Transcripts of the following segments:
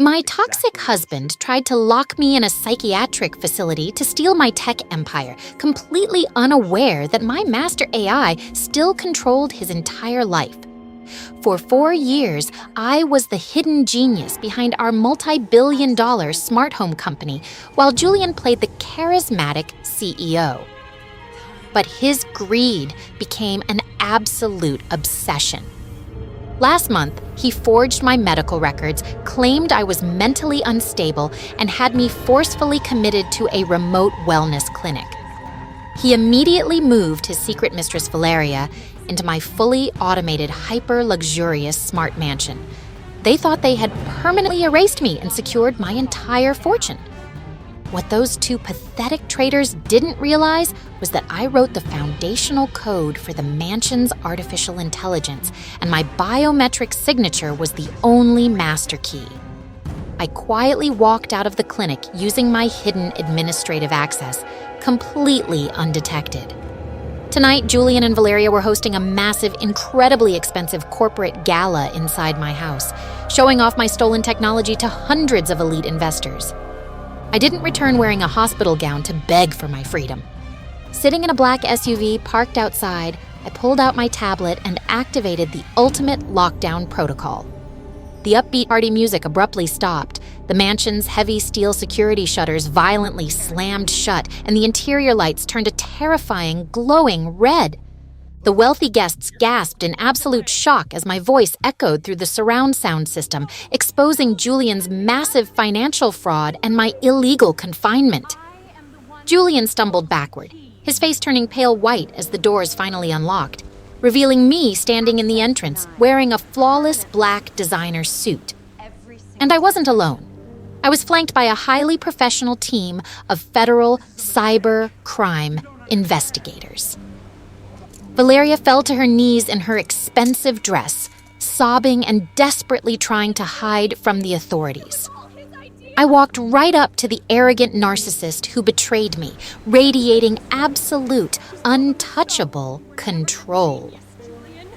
My toxic husband tried to lock me in a psychiatric facility to steal my tech empire, completely unaware that my master AI still controlled his entire life. For 4 years, I was the hidden genius behind our multi-billion-dollar smart home company, while Julian played the charismatic CEO. But his greed became an absolute obsession. Last month, he forged my medical records, claimed I was mentally unstable, and had me forcefully committed to a remote wellness clinic. He immediately moved his secret mistress Valeria into my fully automated, hyper-luxurious smart mansion. They thought they had permanently erased me and secured my entire fortune. What those two pathetic traitors didn't realize was that I wrote the foundational code for the mansion's artificial intelligence, and my biometric signature was the only master key. I quietly walked out of the clinic using my hidden administrative access, completely undetected. Tonight, Julian and Valeria were hosting a massive, incredibly expensive corporate gala inside my house, showing off my stolen technology to hundreds of elite investors. I didn't return wearing a hospital gown to beg for my freedom. Sitting in a black SUV parked outside, I pulled out my tablet and activated the ultimate lockdown protocol. The upbeat party music abruptly stopped, the mansion's heavy steel security shutters violently slammed shut, and the interior lights turned a terrifying, glowing red. The wealthy guests gasped in absolute shock as my voice echoed through the surround sound system, exposing Julian's massive financial fraud and my illegal confinement. Julian stumbled backward, his face turning pale white as the doors finally unlocked, revealing me standing in the entrance wearing a flawless black designer suit. And I wasn't alone. I was flanked by a highly professional team of federal cyber crime investigators. Valeria fell to her knees in her expensive dress, sobbing and desperately trying to hide from the authorities. I walked right up to the arrogant narcissist who betrayed me, radiating absolute, untouchable control.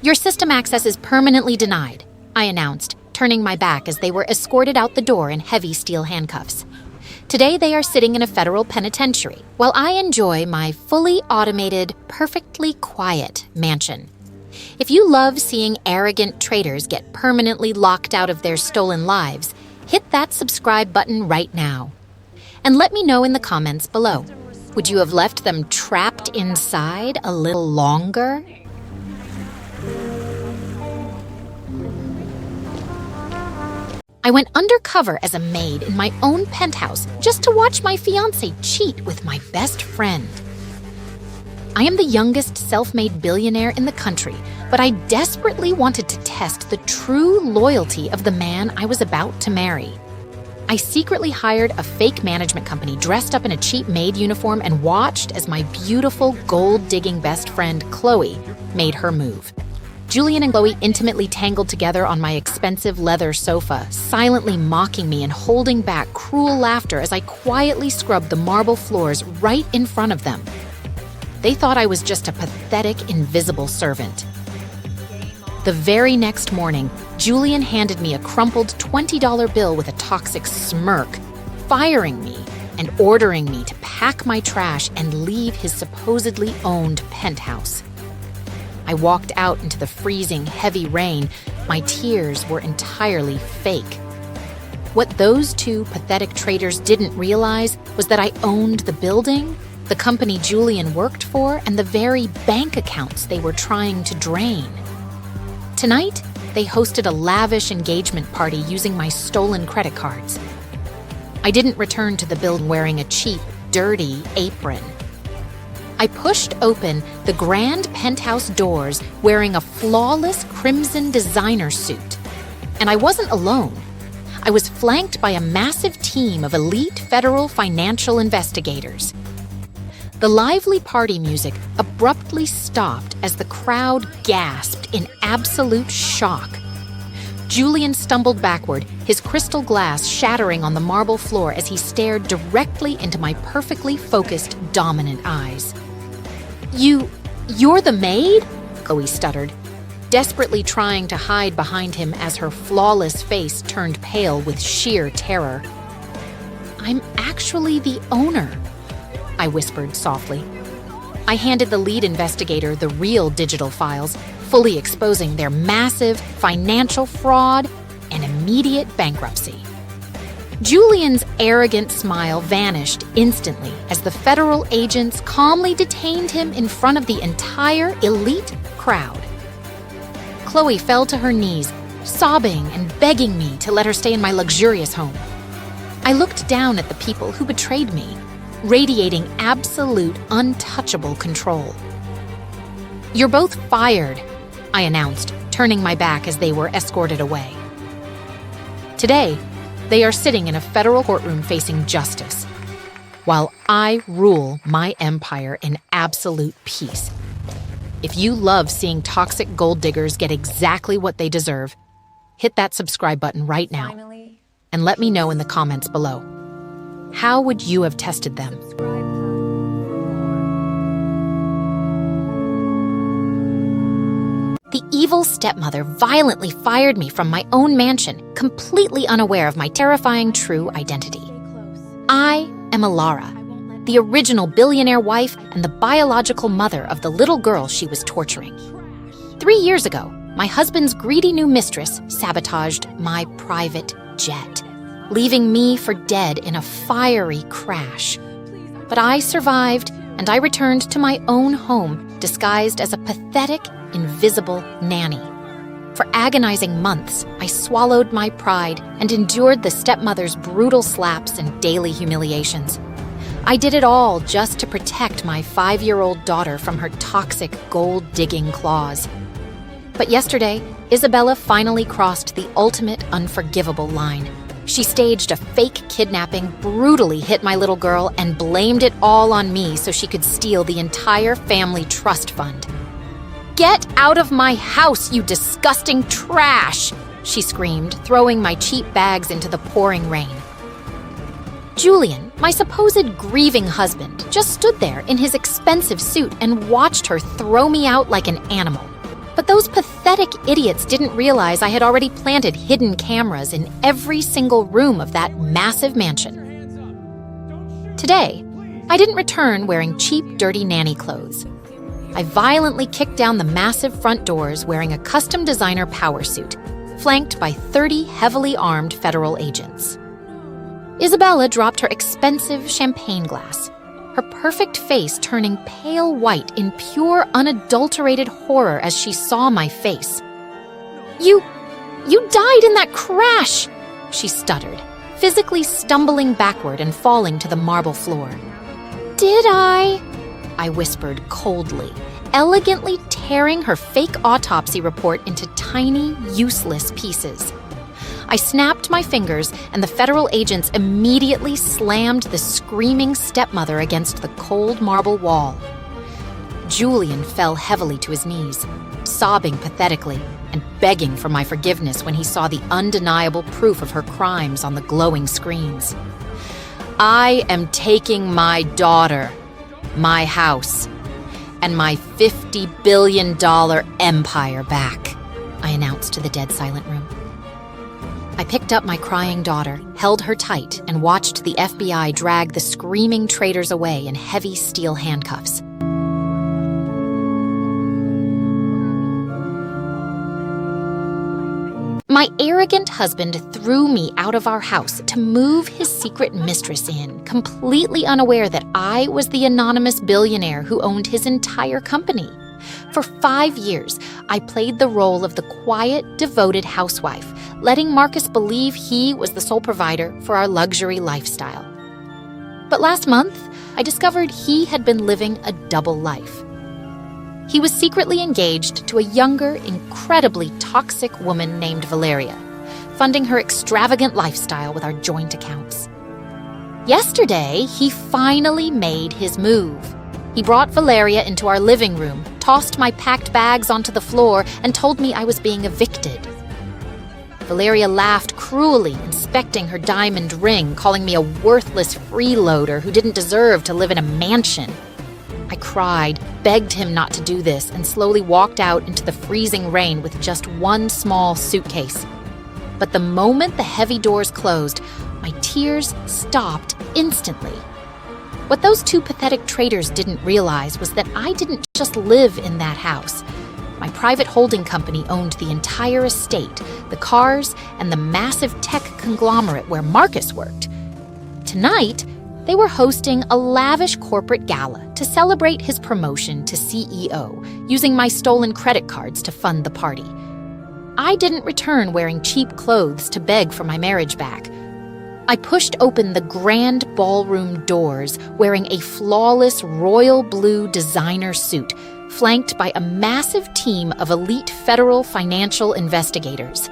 "Your system access is permanently denied," I announced, turning my back as they were escorted out the door in heavy steel handcuffs. Today they are sitting in a federal penitentiary, while I enjoy my fully automated, perfectly quiet mansion. If you love seeing arrogant traitors get permanently locked out of their stolen lives, hit that subscribe button right now. And let me know in the comments below. Would you have left them trapped inside a little longer? I went undercover as a maid in my own penthouse just to watch my fiancé cheat with my best friend. I am the youngest self-made billionaire in the country, but I desperately wanted to test the true loyalty of the man I was about to marry. I secretly hired a fake management company dressed up in a cheap maid uniform and watched as my beautiful gold-digging best friend, Chloe, made her move. Julian and Chloe intimately tangled together on my expensive leather sofa, silently mocking me and holding back cruel laughter as I quietly scrubbed the marble floors right in front of them. They thought I was just a pathetic, invisible servant. The very next morning, Julian handed me a crumpled $20 bill with a toxic smirk, firing me and ordering me to pack my trash and leave his supposedly owned penthouse. I walked out into the freezing, heavy rain. My tears were entirely fake. What those two pathetic traitors didn't realize was that I owned the building, the company Julian worked for, and the very bank accounts they were trying to drain. Tonight, they hosted a lavish engagement party using my stolen credit cards. I didn't return to the building wearing a cheap, dirty apron. I pushed open the grand penthouse doors wearing a flawless crimson designer suit. And I wasn't alone. I was flanked by a massive team of elite federal financial investigators. The lively party music abruptly stopped as the crowd gasped in absolute shock. Julian stumbled backward, his crystal glass shattering on the marble floor as he stared directly into my perfectly focused, dominant eyes. You're the maid?" Chloe stuttered. desperately trying to hide behind him as her flawless face turned pale with sheer terror. "I'm actually the owner," I whispered softly. I handed the lead investigator the real digital files, fully exposing their massive financial fraud and immediate bankruptcy. Julian's arrogant smile vanished instantly as the federal agents calmly detained him in front of the entire elite crowd. Chloe fell to her knees, sobbing and begging me to let her stay in my luxurious home. I looked down at the people who betrayed me, radiating absolute, untouchable control. "You're both fired," I announced, turning my back as they were escorted away. Today, they are sitting in a federal courtroom facing justice, while I rule my empire in absolute peace. If you love seeing toxic gold diggers get exactly what they deserve, hit that subscribe button right now and let me know in the comments below. How would you have tested them? The evil stepmother violently fired me from my own mansion, completely unaware of my terrifying true identity. I am Alara, the original billionaire wife and the biological mother of the little girl she was torturing. 3 years ago, my husband's greedy new mistress sabotaged my private jet, leaving me for dead in a fiery crash. But I survived, and I returned to my own home, disguised as a pathetic, invisible nanny. For agonizing months, I swallowed my pride and endured the stepmother's brutal slaps and daily humiliations. I did it all just to protect my 5-year-old daughter from her toxic gold-digging claws. But yesterday, Isabella finally crossed the ultimate unforgivable line. She staged a fake kidnapping, brutally hit my little girl, and blamed it all on me so she could steal the entire family trust fund. "Get out of my house, you disgusting trash!" she screamed, throwing my cheap bags into the pouring rain. Julian, my supposed grieving husband, just stood there in his expensive suit and watched her throw me out like an animal. But those pathetic idiots didn't realize I had already planted hidden cameras in every single room of that massive mansion. Today, I didn't return wearing cheap, dirty nanny clothes. I violently kicked down the massive front doors wearing a custom designer power suit, flanked by 30 heavily armed federal agents. Isabella dropped her expensive champagne glass, her perfect face turning pale white in pure, unadulterated horror as she saw my face. You died in that crash," she stuttered, physically stumbling backward and falling to the marble floor. "Did I?" I whispered coldly, elegantly tearing her fake autopsy report into tiny, useless pieces. I snapped my fingers, and the federal agents immediately slammed the screaming stepmother against the cold marble wall. Julian fell heavily to his knees, sobbing pathetically and begging for my forgiveness when he saw the undeniable proof of her crimes on the glowing screens. "I am taking my daughter, my house, and my $50 billion empire back," I announced to the dead silent room. I picked up my crying daughter, held her tight, and watched the FBI drag the screaming traitors away in heavy steel handcuffs. My arrogant husband threw me out of our house to move his secret mistress in, completely unaware that I was the anonymous billionaire who owned his entire company. For 5 years, I played the role of the quiet, devoted housewife, letting Marcus believe he was the sole provider for our luxury lifestyle. But last month, I discovered he had been living a double life. He was secretly engaged to a younger, incredibly toxic woman named Valeria, funding her extravagant lifestyle with our joint accounts. Yesterday, he finally made his move. He brought Valeria into our living room, tossed my packed bags onto the floor, and told me I was being evicted. Valeria laughed cruelly, inspecting her diamond ring, calling me a worthless freeloader who didn't deserve to live in a mansion. I cried, begged him not to do this, and slowly walked out into the freezing rain with just one small suitcase. But the moment the heavy doors closed, my tears stopped instantly. What those two pathetic traitors didn't realize was that I didn't just live in that house. My private holding company owned the entire estate, the cars, and the massive tech conglomerate where Marcus worked. Tonight, they were hosting a lavish corporate gala to celebrate his promotion to CEO, using my stolen credit cards to fund the party. I didn't return wearing cheap clothes to beg for my marriage back. I pushed open the grand ballroom doors wearing a flawless royal blue designer suit, flanked by a massive team of elite federal financial investigators.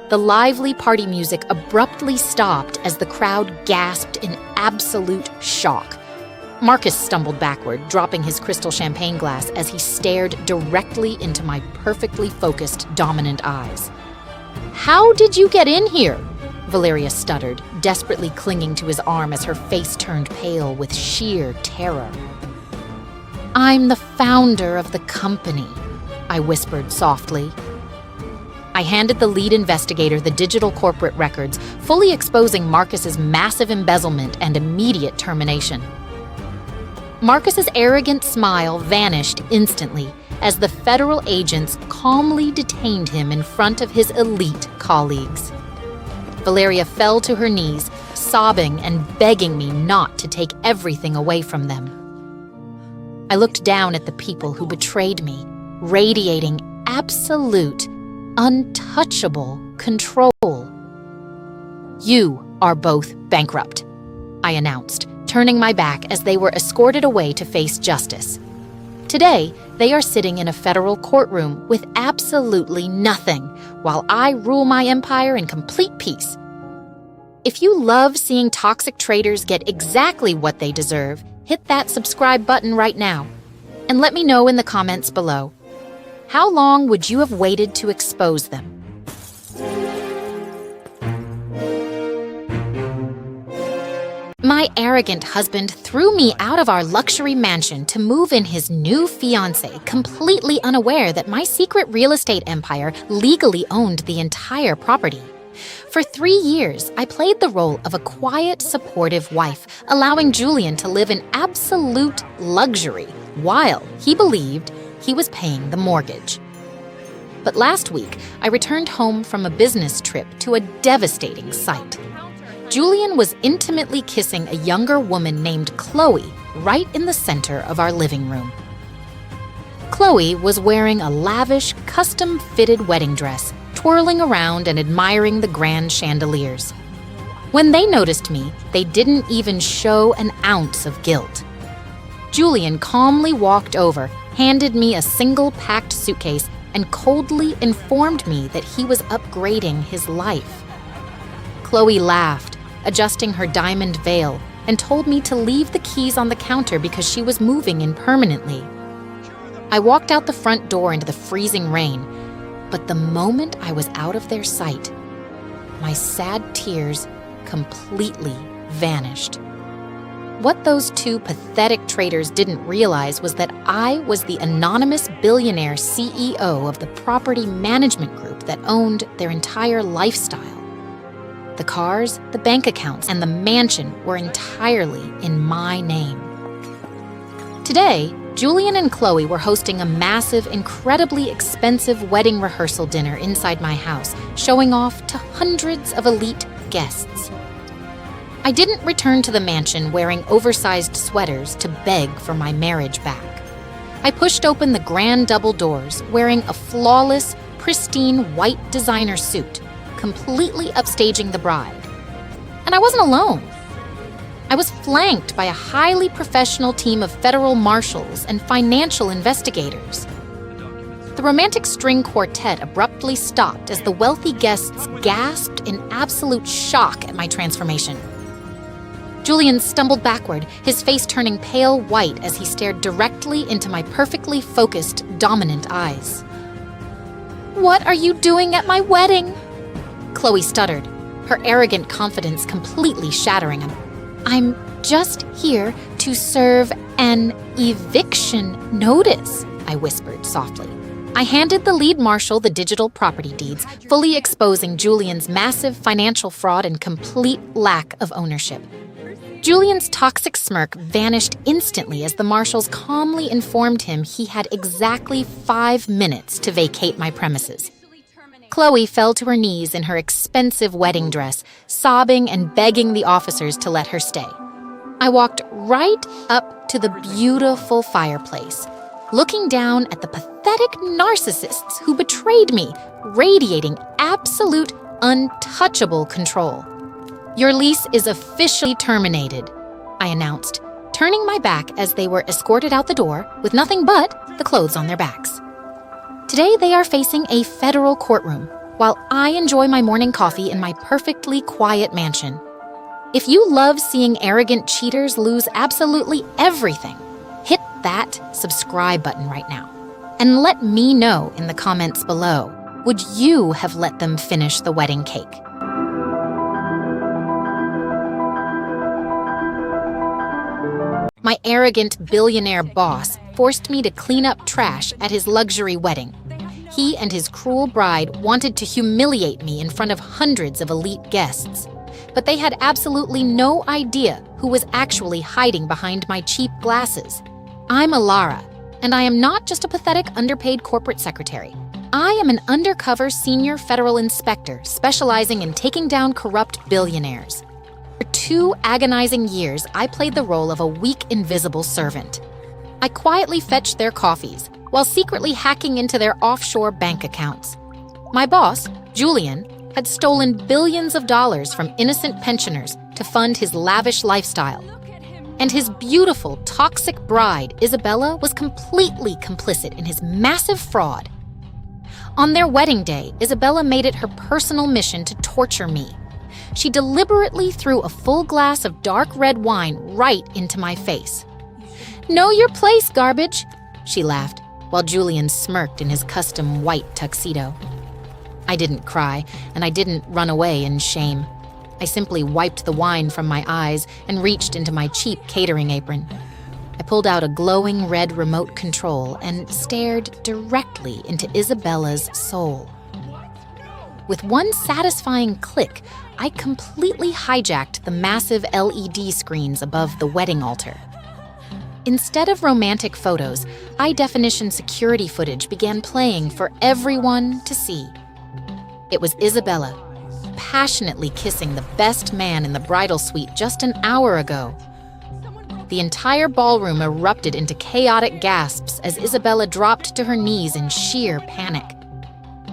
The lively party music abruptly stopped as the crowd gasped in absolute shock. Marcus stumbled backward, dropping his crystal champagne glass as he stared directly into my perfectly focused, dominant eyes. "How did you get in here?" Valeria stuttered, desperately clinging to his arm as her face turned pale with sheer terror. "I'm the founder of the company," I whispered softly. I handed the lead investigator the digital corporate records, fully exposing Marcus's massive embezzlement and immediate termination. Marcus's arrogant smile vanished instantly as the federal agents calmly detained him in front of his elite colleagues. Valeria fell to her knees, sobbing and begging me not to take everything away from them. I looked down at the people who betrayed me, radiating absolute, untouchable control. "You are both bankrupt," I announced, turning my back as they were escorted away to face justice. Today, they are sitting in a federal courtroom with absolutely nothing, while I rule my empire in complete peace. If you love seeing toxic traitors get exactly what they deserve, hit that subscribe button right now. And let me know in the comments below. How long would you have waited to expose them? My arrogant husband threw me out of our luxury mansion to move in his new fiancée, completely unaware that my secret real estate empire legally owned the entire property. For 3 years, I played the role of a quiet, supportive wife, allowing Julian to live in absolute luxury while he believed he was paying the mortgage. But last week, I returned home from a business trip to a devastating sight. Julian was intimately kissing a younger woman named Chloe right in the center of our living room. Chloe was wearing a lavish, custom-fitted wedding dress, twirling around and admiring the grand chandeliers. When they noticed me, they didn't even show an ounce of guilt. Julian calmly walked over, handed me a single packed suitcase, and coldly informed me that he was upgrading his life. Chloe laughed, adjusting her diamond veil, and told me to leave the keys on the counter because she was moving in permanently. I walked out the front door into the freezing rain, but the moment I was out of their sight, my sad tears completely vanished. What those two pathetic traitors didn't realize was that I was the anonymous billionaire CEO of the property management group that owned their entire lifestyle. The cars, the bank accounts, and the mansion were entirely in my name. Today, Julian and Chloe were hosting a massive, incredibly expensive wedding rehearsal dinner inside my house, showing off to hundreds of elite guests. I didn't return to the mansion wearing oversized sweaters to beg for my marriage back. I pushed open the grand double doors wearing a flawless, pristine white designer suit, completely upstaging the bride. And I wasn't alone. I was flanked by a highly professional team of federal marshals and financial investigators. The romantic string quartet abruptly stopped as the wealthy guests gasped in absolute shock at my transformation. Julian stumbled backward, his face turning pale white as he stared directly into my perfectly focused, dominant eyes. "What are you doing at my wedding?" Chloe stuttered, her arrogant confidence completely shattering him. I'm just here to serve an eviction notice, I whispered softly. I handed the lead marshal the digital property deeds, fully exposing Julian's massive financial fraud and complete lack of ownership. Julian's toxic smirk vanished instantly as the marshals calmly informed him he had exactly 5 minutes to vacate my premises. Chloe fell to her knees in her expensive wedding dress, sobbing and begging the officers to let her stay. I walked right up to the beautiful fireplace, looking down at the pathetic narcissists who betrayed me, radiating absolute, untouchable control. Your lease is officially terminated, I announced, turning my back as they were escorted out the door with nothing but the clothes on their backs. Today they are facing a federal courtroom, while I enjoy my morning coffee in my perfectly quiet mansion. If you love seeing arrogant cheaters lose absolutely everything, hit that subscribe button right now. And let me know in the comments below, would you have let them finish the wedding cake? My arrogant billionaire boss forced me to clean up trash at his luxury wedding. He and his cruel bride wanted to humiliate me in front of hundreds of elite guests. But they had absolutely no idea who was actually hiding behind my cheap glasses. I'm Alara, and I am not just a pathetic underpaid corporate secretary. I am an undercover senior federal inspector specializing in taking down corrupt billionaires. For 2 agonizing years, I played the role of a weak, invisible servant. I quietly fetched their coffees while secretly hacking into their offshore bank accounts. My boss, Julian, had stolen billions of dollars from innocent pensioners to fund his lavish lifestyle. And his beautiful, toxic bride, Isabella, was completely complicit in his massive fraud. On their wedding day, Isabella made it her personal mission to torture me. She deliberately threw a full glass of dark red wine right into my face. "Know your place, garbage," she laughed, while Julian smirked in his custom white tuxedo. I didn't cry, and I didn't run away in shame. I simply wiped the wine from my eyes and reached into my cheap catering apron. I pulled out a glowing red remote control and stared directly into Isabella's soul. With one satisfying click, I completely hijacked the massive LED screens above the wedding altar. Instead of romantic photos, high-definition security footage began playing for everyone to see. It was Isabella, passionately kissing the best man in the bridal suite just an hour ago. The entire ballroom erupted into chaotic gasps as Isabella dropped to her knees in sheer panic.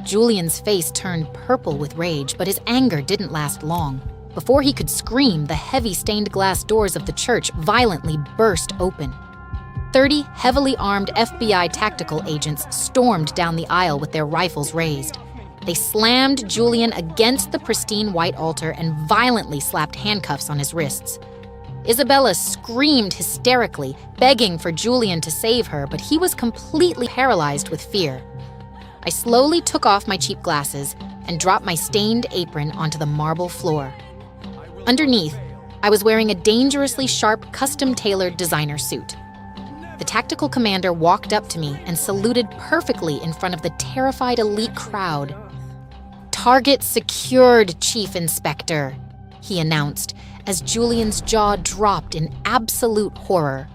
Julian's face turned purple with rage, but his anger didn't last long. Before he could scream, the heavy stained glass doors of the church violently burst open. 30 heavily armed FBI tactical agents stormed down the aisle with their rifles raised. They slammed Julian against the pristine white altar and violently slapped handcuffs on his wrists. Isabella screamed hysterically, begging for Julian to save her, but he was completely paralyzed with fear. I slowly took off my cheap glasses and dropped my stained apron onto the marble floor. Underneath, I was wearing a dangerously sharp, custom-tailored designer suit. The tactical commander walked up to me and saluted perfectly in front of the terrified elite crowd. "Target secured, Chief Inspector," he announced as Julian's jaw dropped in absolute horror.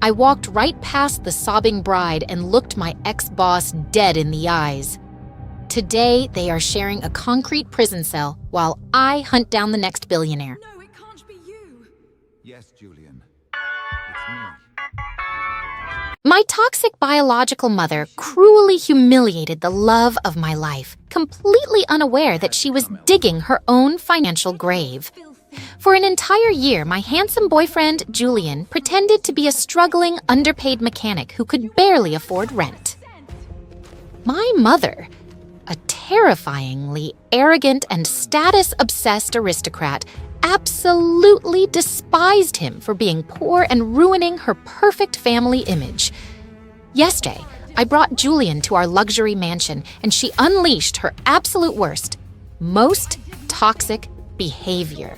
I walked right past the sobbing bride and looked my ex-boss dead in the eyes. Today, they are sharing a concrete prison cell while I hunt down the next billionaire. No, it can't be you. Yes, Julian. It's me. My toxic biological mother cruelly humiliated the love of my life, completely unaware that she was digging her own financial grave. For an entire year, my handsome boyfriend, Julian, pretended to be a struggling, underpaid mechanic who could barely afford rent. My mother, a terrifyingly arrogant and status-obsessed aristocrat, absolutely despised him for being poor and ruining her perfect family image. Yesterday, I brought Julian to our luxury mansion, and she unleashed her absolute worst, most toxic behavior.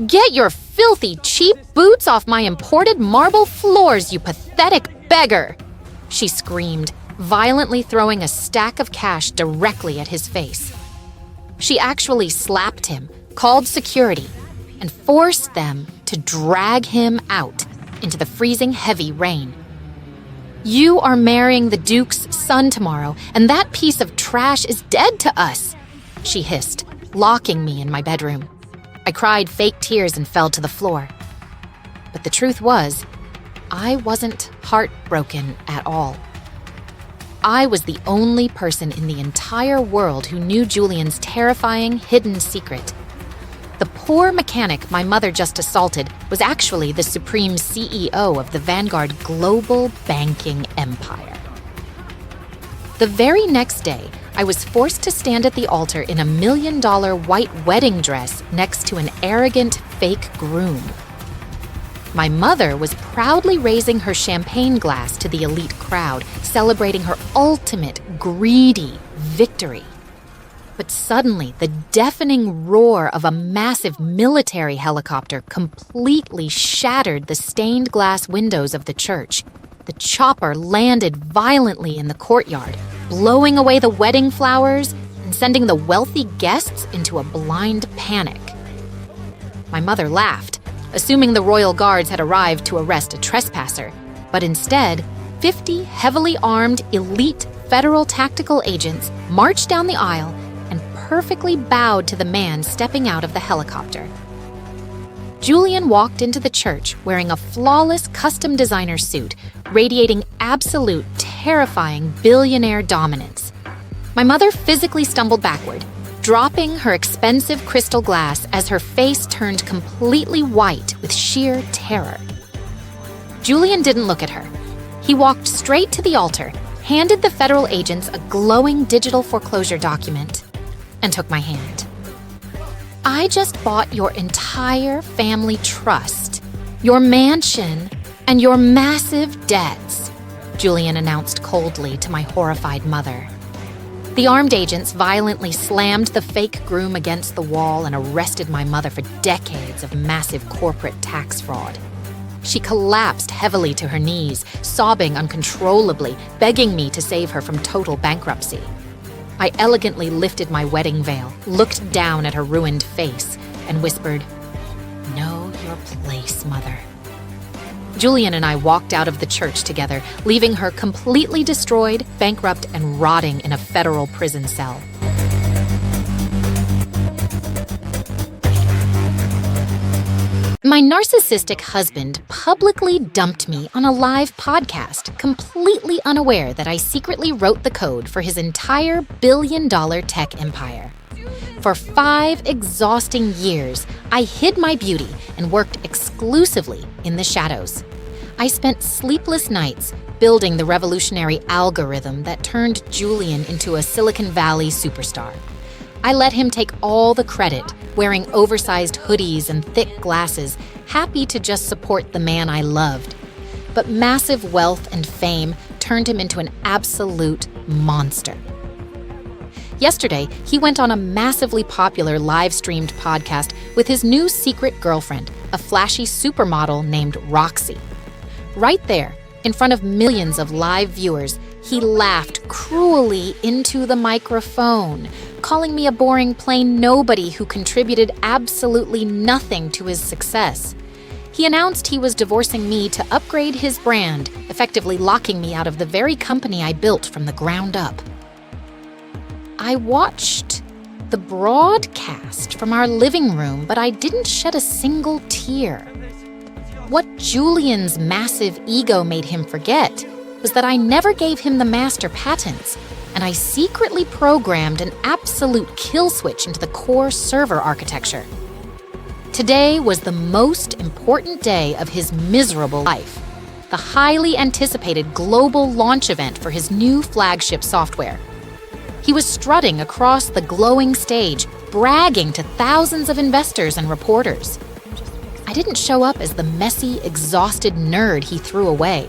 Get your filthy, cheap boots off my imported marble floors, you pathetic beggar! She screamed, violently throwing a stack of cash directly at his face. She actually slapped him, called security, and forced them to drag him out into the freezing heavy rain. You are marrying the Duke's son tomorrow, and that piece of trash is dead to us, she hissed, locking me in my bedroom. I cried fake tears and fell to the floor. But the truth was, I wasn't heartbroken at all. I was the only person in the entire world who knew Julian's terrifying, hidden secret. The poor mechanic my mother just assaulted was actually the supreme CEO of the Vanguard global banking empire. The very next day, I was forced to stand at the altar in a $1 million white wedding dress next to an arrogant fake groom. My mother was proudly raising her champagne glass to the elite crowd, celebrating her ultimate greedy victory. But suddenly, the deafening roar of a massive military helicopter completely shattered the stained glass windows of the church. The chopper landed violently in the courtyard, blowing away the wedding flowers and sending the wealthy guests into a blind panic. My mother laughed, assuming the royal guards had arrived to arrest a trespasser, but instead, 50 heavily armed elite federal tactical agents marched down the aisle and perfectly bowed to the man stepping out of the helicopter. Julian walked into the church wearing a flawless custom designer suit, radiating absolute, terrifying billionaire dominance. My mother physically stumbled backward, dropping her expensive crystal glass as her face turned completely white with sheer terror. Julian didn't look at her. He walked straight to the altar, handed the federal agents a glowing digital foreclosure document, and took my hand. I just bought your entire family trust, your mansion, and your massive debts, Julian announced coldly to my horrified mother. The armed agents violently slammed the fake groom against the wall and arrested my mother for decades of massive corporate tax fraud. She collapsed heavily to her knees, sobbing uncontrollably, begging me to save her from total bankruptcy. I elegantly lifted my wedding veil, looked down at her ruined face, and whispered, "Know your place, Mother." Julian and I walked out of the church together, leaving her completely destroyed, bankrupt, and rotting in a federal prison cell. My narcissistic husband publicly dumped me on a live podcast, completely unaware that I secretly wrote the code for his entire billion-dollar tech empire. For 5 exhausting years, I hid my beauty and worked exclusively in the shadows. I spent sleepless nights building the revolutionary algorithm that turned Julian into a Silicon Valley superstar. I let him take all the credit, wearing oversized hoodies and thick glasses, happy to just support the man I loved. But massive wealth and fame turned him into an absolute monster. Yesterday, he went on a massively popular live-streamed podcast with his new secret girlfriend, a flashy supermodel named Roxy. Right there, in front of millions of live viewers, he laughed cruelly into the microphone, calling me a boring plain nobody who contributed absolutely nothing to his success. He announced he was divorcing me to upgrade his brand, effectively locking me out of the very company I built from the ground up. I watched the broadcast from our living room, but I didn't shed a single tear. What Julian's massive ego made him forget was that I never gave him the master patents, and I secretly programmed an absolute kill switch into the core server architecture. Today was the most important day of his miserable life, the highly anticipated global launch event for his new flagship software. He was strutting across the glowing stage, bragging to thousands of investors and reporters. I didn't show up as the messy, exhausted nerd he threw away.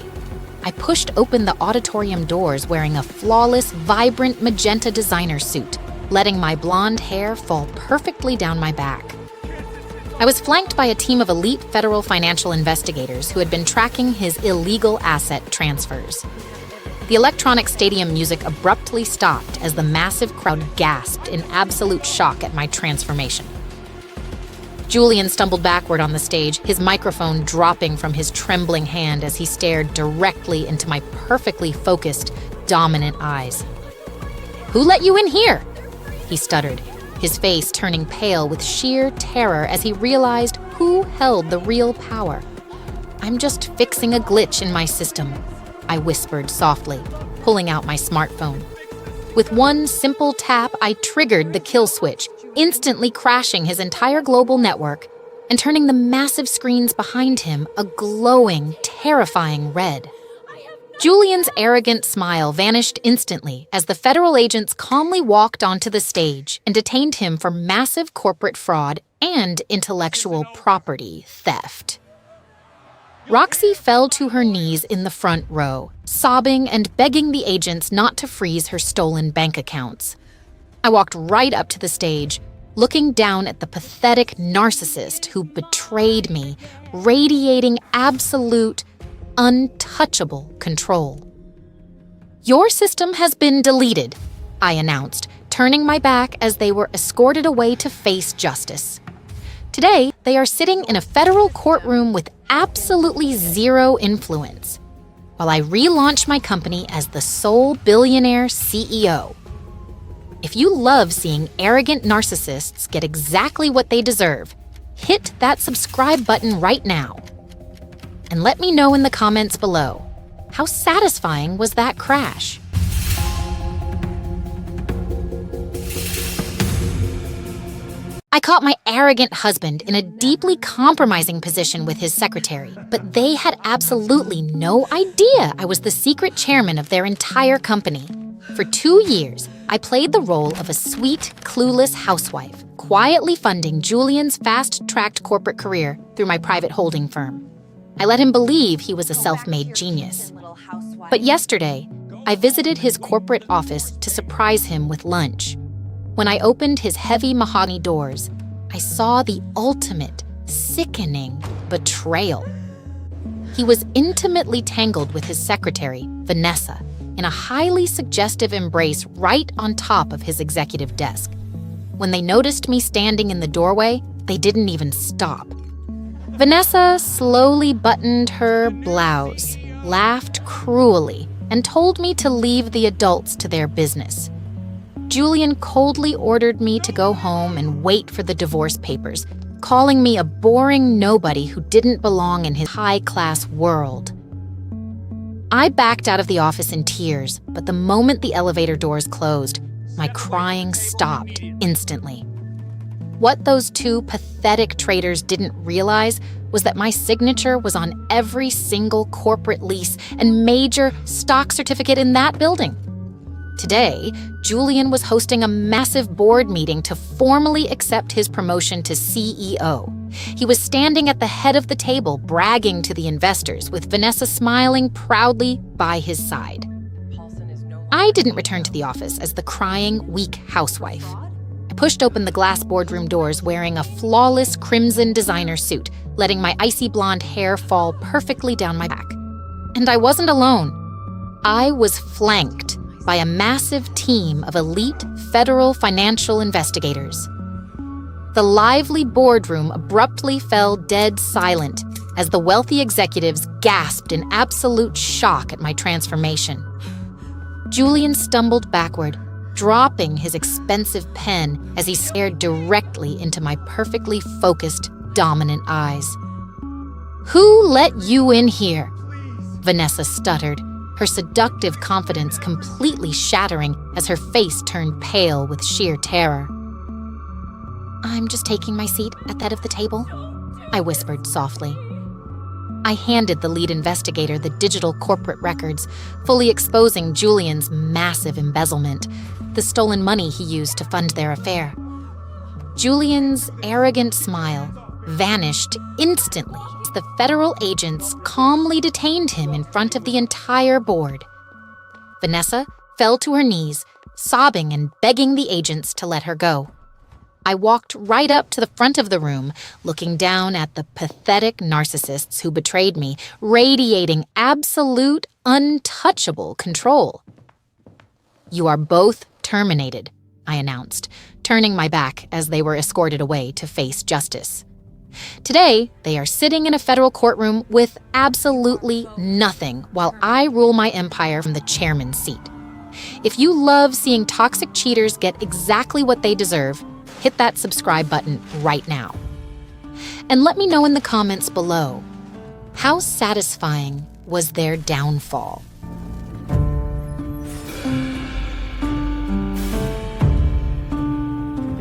I pushed open the auditorium doors wearing a flawless, vibrant magenta designer suit, letting my blonde hair fall perfectly down my back. I was flanked by a team of elite federal financial investigators who had been tracking his illegal asset transfers. The electronic stadium music abruptly stopped as the massive crowd gasped in absolute shock at my transformation. Julian stumbled backward on the stage, his microphone dropping from his trembling hand as he stared directly into my perfectly focused, dominant eyes. "Who let you in here?" he stuttered, his face turning pale with sheer terror as he realized who held the real power. "I'm just fixing a glitch in my system," I whispered softly, pulling out my smartphone. With one simple tap, I triggered the kill switch, instantly crashing his entire global network and turning the massive screens behind him a glowing, terrifying red. Julian's arrogant smile vanished instantly as the federal agents calmly walked onto the stage and detained him for massive corporate fraud and intellectual property theft. Roxy fell to her knees in the front row, sobbing and begging the agents not to freeze her stolen bank accounts. I walked right up to the stage, looking down at the pathetic narcissist who betrayed me, radiating absolute, untouchable control. "Your system has been deleted," I announced, turning my back as they were escorted away to face justice. Today, they are sitting in a federal courtroom with absolutely zero influence, while I relaunch my company as the sole billionaire CEO. If you love seeing arrogant narcissists get exactly what they deserve, hit that subscribe button right now. And let me know in the comments below, how satisfying was that crash? I caught my arrogant husband in a deeply compromising position with his secretary, but they had absolutely no idea I was the secret chairman of their entire company. For 2 years, I played the role of a sweet, clueless housewife, quietly funding Julian's fast-tracked corporate career through my private holding firm. I let him believe he was a self-made genius. But yesterday, I visited his corporate office to surprise him with lunch. When I opened his heavy mahogany doors, I saw the ultimate, sickening betrayal. He was intimately tangled with his secretary, Vanessa, in a highly suggestive embrace right on top of his executive desk. When they noticed me standing in the doorway, they didn't even stop. Vanessa slowly buttoned her blouse, laughed cruelly, and told me to leave the adults to their business. Julian coldly ordered me to go home and wait for the divorce papers, calling me a boring nobody who didn't belong in his high-class world. I backed out of the office in tears, but the moment the elevator doors closed, my crying stopped instantly. What those two pathetic traitors didn't realize was that my signature was on every single corporate lease and major stock certificate in that building. Today, Julian was hosting a massive board meeting to formally accept his promotion to CEO. He was standing at the head of the table, bragging to the investors, with Vanessa smiling proudly by his side. I didn't return to the office as the crying, weak housewife. I pushed open the glass boardroom doors wearing a flawless crimson designer suit, letting my icy blonde hair fall perfectly down my back. And I wasn't alone. I was flanked by a massive team of elite federal financial investigators. The lively boardroom abruptly fell dead silent as the wealthy executives gasped in absolute shock at my transformation. Julian stumbled backward, dropping his expensive pen as he stared directly into my perfectly focused, dominant eyes. "Who let you in here?" Vanessa stuttered, her seductive confidence completely shattering as her face turned pale with sheer terror. "I'm just taking my seat at the head of the table," I whispered softly. I handed the lead investigator the digital corporate records, fully exposing Julian's massive embezzlement, the stolen money he used to fund their affair. Julian's arrogant smile vanished instantly as the federal agents calmly detained him in front of the entire board. Vanessa fell to her knees, sobbing and begging the agents to let her go. I walked right up to the front of the room, looking down at the pathetic narcissists who betrayed me, radiating absolute, untouchable control. "You are both terminated," I announced, turning my back as they were escorted away to face justice. Today, they are sitting in a federal courtroom with absolutely nothing while I rule my empire from the chairman's seat. If you love seeing toxic cheaters get exactly what they deserve, hit that subscribe button right now. And let me know in the comments below, how satisfying was their downfall?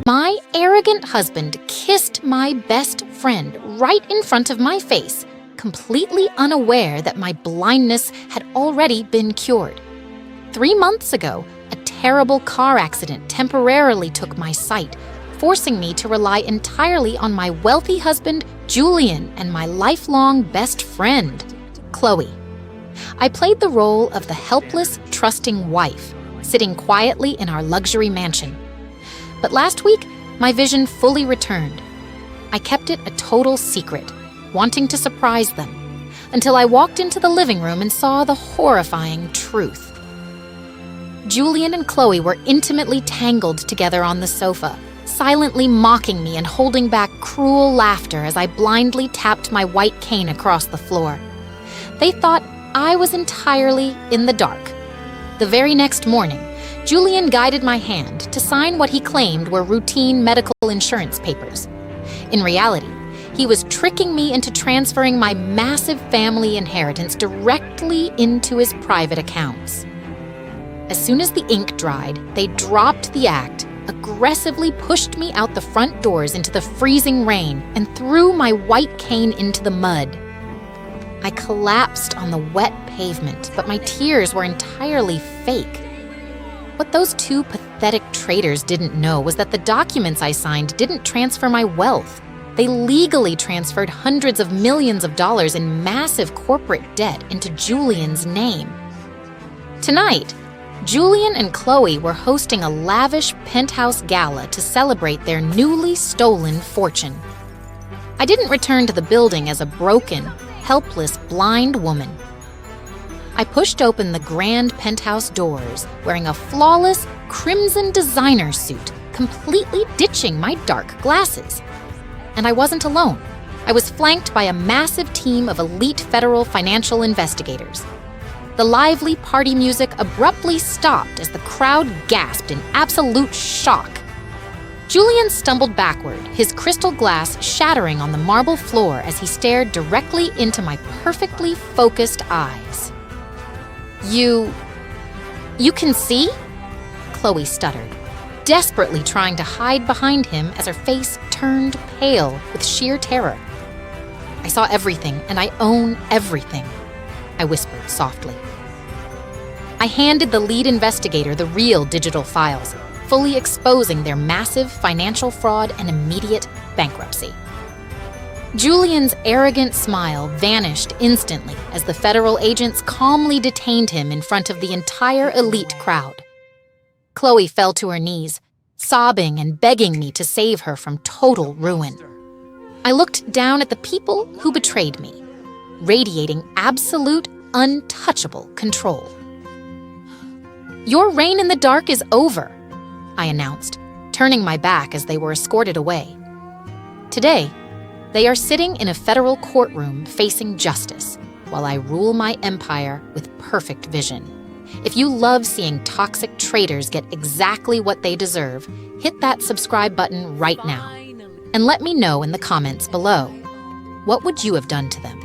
My arrogant husband kissed my best friend right in front of my face, completely unaware that my blindness had already been cured. 3 months ago, a terrible car accident temporarily took my sight, forcing me to rely entirely on my wealthy husband, Julian, and my lifelong best friend, Chloe. I played the role of the helpless, trusting wife, sitting quietly in our luxury mansion. But last week, my vision fully returned. I kept it a total secret, wanting to surprise them, until I walked into the living room and saw the horrifying truth. Julian and Chloe were intimately tangled together on the sofa, silently mocking me and holding back cruel laughter as I blindly tapped my white cane across the floor. They thought I was entirely in the dark. The very next morning, Julian guided my hand to sign what he claimed were routine medical insurance papers. In reality, he was tricking me into transferring my massive family inheritance directly into his private accounts. As soon as the ink dried, they dropped the act, aggressively pushed me out the front doors into the freezing rain, and threw my white cane into the mud. I collapsed on the wet pavement, but my tears were entirely fake. What those two pathetic traitors didn't know was that the documents I signed didn't transfer my wealth. They legally transferred hundreds of millions of dollars in massive corporate debt into Julian's name. Tonight, Julian and Chloe were hosting a lavish penthouse gala to celebrate their newly stolen fortune. I didn't return to the building as a broken, helpless, blind woman. I pushed open the grand penthouse doors, wearing a flawless crimson designer suit, completely ditching my dark glasses. And I wasn't alone. I was flanked by a massive team of elite federal financial investigators. The lively party music abruptly stopped as the crowd gasped in absolute shock. Julian stumbled backward, his crystal glass shattering on the marble floor as he stared directly into my perfectly focused eyes. You can see?" Chloe stuttered, desperately trying to hide behind him as her face turned pale with sheer terror. "I saw everything, and I own everything," I whispered softly. I handed the lead investigator the real digital files, fully exposing their massive financial fraud and immediate bankruptcy. Julian's arrogant smile vanished instantly as the federal agents calmly detained him in front of the entire elite crowd. Chloe fell to her knees, sobbing and begging me to save her from total ruin. I looked down at the people who betrayed me, radiating absolute, untouchable control. "Your reign in the dark is over," I announced, turning my back as they were escorted away. Today, they are sitting in a federal courtroom facing justice, while I rule my empire with perfect vision. If you love seeing toxic traitors get exactly what they deserve, hit that subscribe button right now. And let me know in the comments below, what would you have done to them?